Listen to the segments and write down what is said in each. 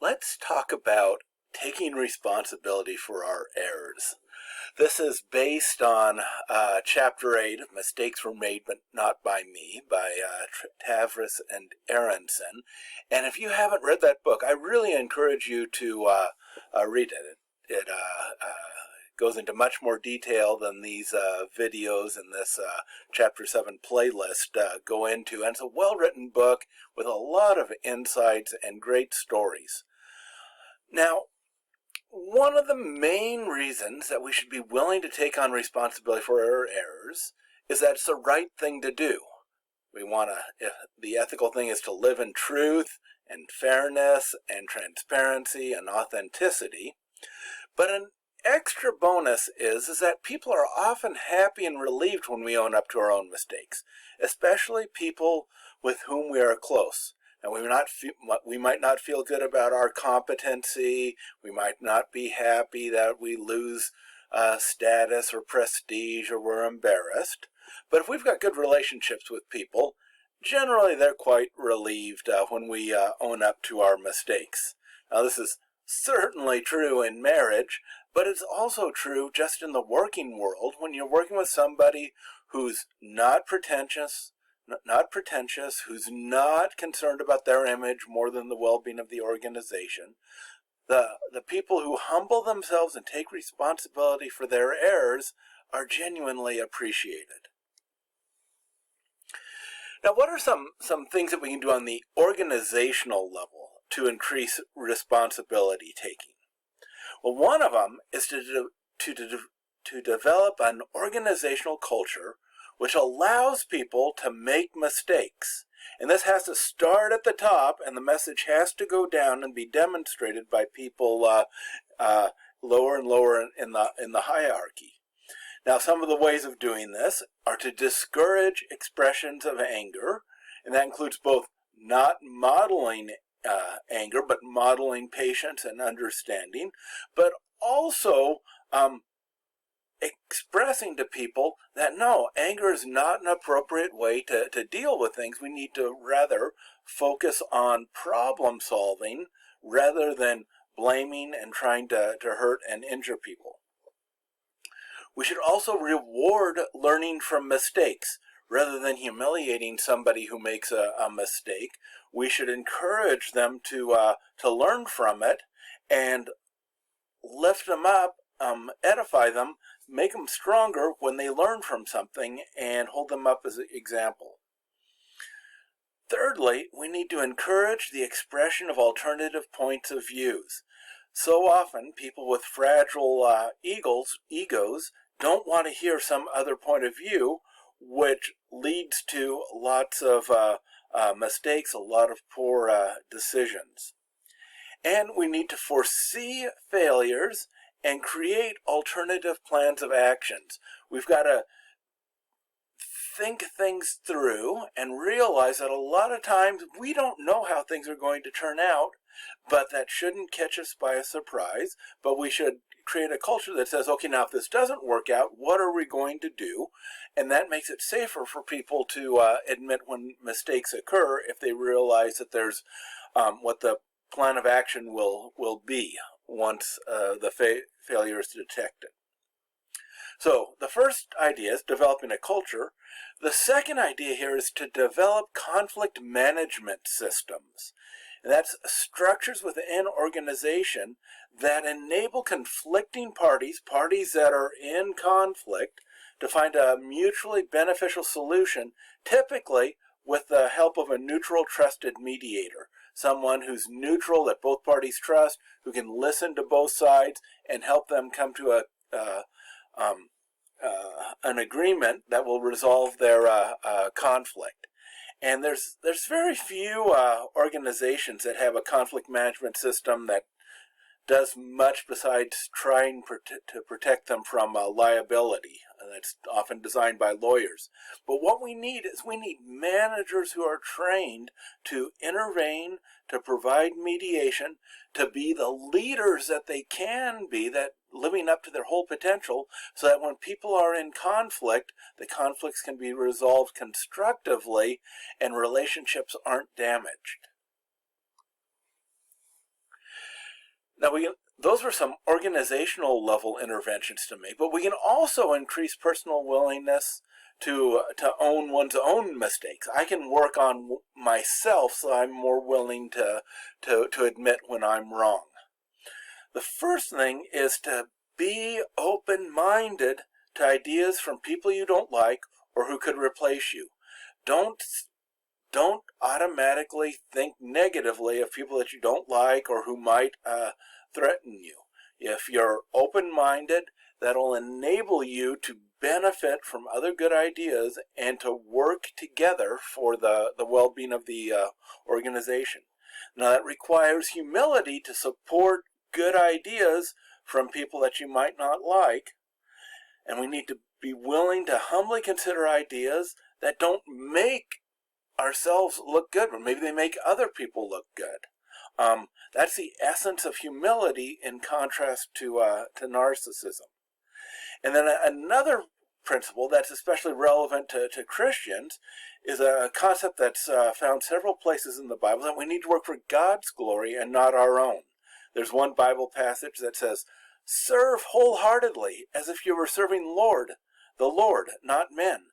Let's talk about taking responsibility for our errors. This is based on Chapter 8 of Mistakes Were Made But Not By Me by Tavris and Aronson. And if you haven't read that book, I really encourage you to read it. It goes into much more detail than these videos in this Chapter 7 playlist go into. And it's a well-written book with a lot of insights and great stories. Now, one of the main reasons that we should be willing to take on responsibility for our errors is that it's the right thing to do. The ethical thing is to live in truth and fairness and transparency and authenticity. But an extra bonus is that people are often happy and relieved when we own up to our own mistakes, especially people with whom we are close. And we might not feel good about our competency. We might not be happy that we lose status or prestige or we're embarrassed. But if we've got good relationships with people, generally they're quite relieved when we own up to our mistakes. Now, this is certainly true in marriage, but it's also true just in the working world when you're working with somebody who's not pretentious, who's not concerned about their image more than the well-being of the organization. The people who humble themselves and take responsibility for their errors are genuinely appreciated. Now, what are some things that we can do on the organizational level to increase responsibility taking? Well, one of them is to develop an organizational culture which allows people to make mistakes. And this has to start at the top, and the message has to go down and be demonstrated by people lower and lower in the hierarchy. Now, some of the ways of doing this are to discourage expressions of anger, and that includes both not modeling anger, but modeling patience and understanding, but also expressing to people that no, anger is not an appropriate way to deal with things. We need to rather focus on problem solving rather than blaming and trying to hurt and injure people. We should also reward learning from mistakes. Rather than humiliating somebody who makes a mistake, we should encourage them to learn from it and lift them up, edify them, make them stronger when they learn from something, and hold them up as an example. Thirdly, we need to encourage the expression of alternative points of views. So often, people with fragile egos don't want to hear some other point of view, which leads to lots of mistakes, a lot of poor decisions. And we need to foresee failures and create alternative plans of actions. We've got to think things through and realize that a lot of times we don't know how things are going to turn out, but that shouldn't catch us by a surprise. But we should create a culture that says, okay, now if this doesn't work out, what are we going to do? And that makes it safer for people to admit when mistakes occur if they realize that there's what the plan of action will be once the failure is detected. So the first idea is developing a culture. The second idea here is to develop conflict management systems. And that's structures within organization that enable conflicting parties that are in conflict, to find a mutually beneficial solution, typically with the help of a neutral, trusted mediator. Someone who's neutral, that both parties trust, who can listen to both sides and help them come to an agreement that will resolve their conflict. And there's very few organizations that have a conflict management system that does much besides trying to protect them from liability. That's often designed by lawyers. But what we need is managers who are trained to intervene, to provide mediation, to be the leaders that they can be, that living up to their whole potential, so that when people are in conflict, the conflicts can be resolved constructively and relationships aren't damaged. Now, those were some organizational level interventions to make, but we can also increase personal willingness to own one's own mistakes. I can work on myself so I'm more willing to admit when I'm wrong. The first thing is to be open-minded to ideas from people you don't like or who could replace you. Don't automatically think negatively of people that you don't like or who might threaten you. If you're open-minded, that'll enable you to benefit from other good ideas and to work together for the well-being of the organization. Now, that requires humility to support good ideas from people that you might not like, and we need to be willing to humbly consider ideas that don't make ourselves look good, but maybe they make other people look good. That's the essence of humility in contrast to narcissism. And then another principle that's especially relevant to Christians is a concept that's found several places in the Bible, that we need to work for God's glory and not our own. There's one Bible passage that says, "Serve wholeheartedly as if you were serving the Lord, not men."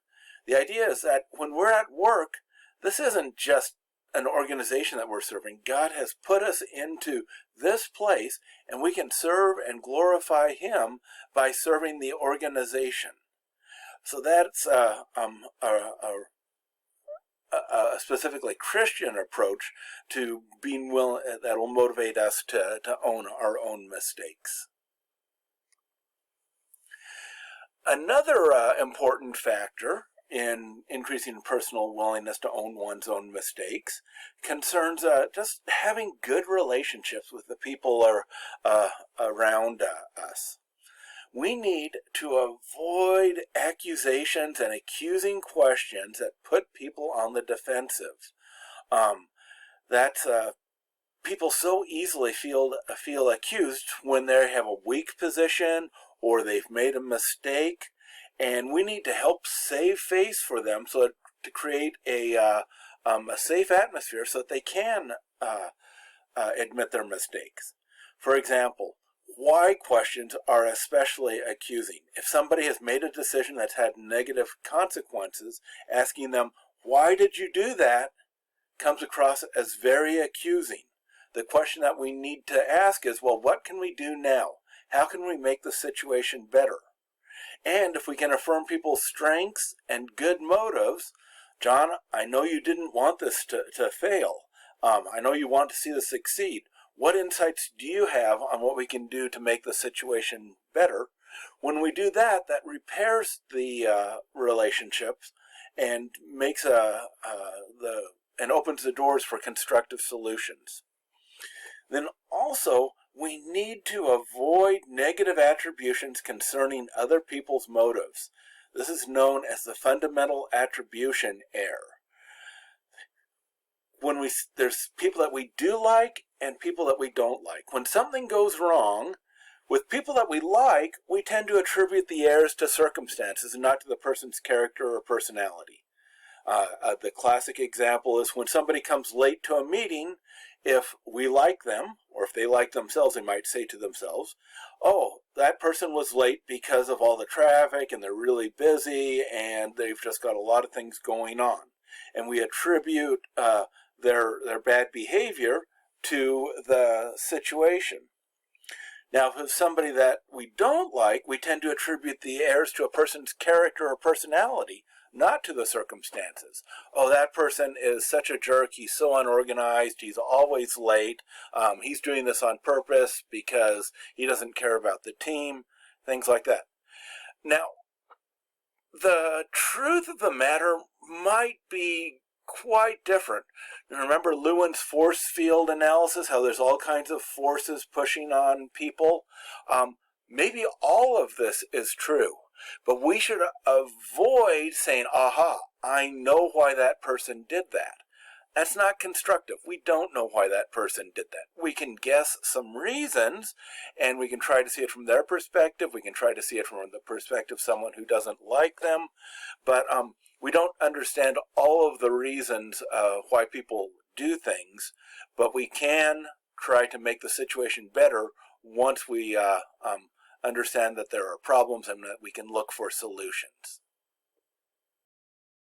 The idea is that when we're at work, this isn't just an organization that we're serving. God has put us into this place, and we can serve and glorify Him by serving the organization. So that's a specifically Christian approach to being willing, that will motivate us to own our own mistakes. Another important factor in increasing personal willingness to own one's own mistakes concerns just having good relationships with the people around us. We need to avoid accusations and accusing questions that put people on the defensive. People so easily feel accused when they have a weak position or they've made a mistake, and we need to help save face for them to create a safe atmosphere so that they can admit their mistakes. For example, why questions are especially accusing. If somebody has made a decision that's had negative consequences, asking them, "Why did you do that?" comes across as very accusing. The question that we need to ask is, well, what can we do now? How can we make the situation better? And if we can affirm people's strengths and good motives, "John, I know you didn't want this to fail. I know you want to see this succeed. What insights do you have on what we can do to make the situation better?" When we do that, that repairs the relationships and makes and opens the doors for constructive solutions. Then also, we need to avoid negative attributions concerning other people's motives. This is known as the fundamental attribution error. There's people that we do like and people that we don't like. When something goes wrong, with people that we like, we tend to attribute the errors to circumstances and not to the person's character or personality. The classic example is when somebody comes late to a meeting. If we like them, or if they like themselves, they might say to themselves, "Oh, that person was late because of all the traffic, and they're really busy, and they've just got a lot of things going on." And we attribute their bad behavior to the situation. Now, if it's somebody that we don't like, we tend to attribute the errors to a person's character or personality, not to the circumstances. "Oh, that person is such a jerk. He's so unorganized. He's always late. He's doing this on purpose because he doesn't care about the team," things like that. Now, the truth of the matter might be quite different. Remember Lewin's force field analysis, how there's all kinds of forces pushing on people? Maybe all of this is true, but we should avoid saying, "Aha, I know why that person did that." That's not constructive. We don't know why that person did that. We can guess some reasons, and we can try to see it from their perspective. We can try to see it from the perspective of someone who doesn't like them, but we don't understand all of the reasons why people do things, but we can try to make the situation better once we understand that there are problems and that we can look for solutions.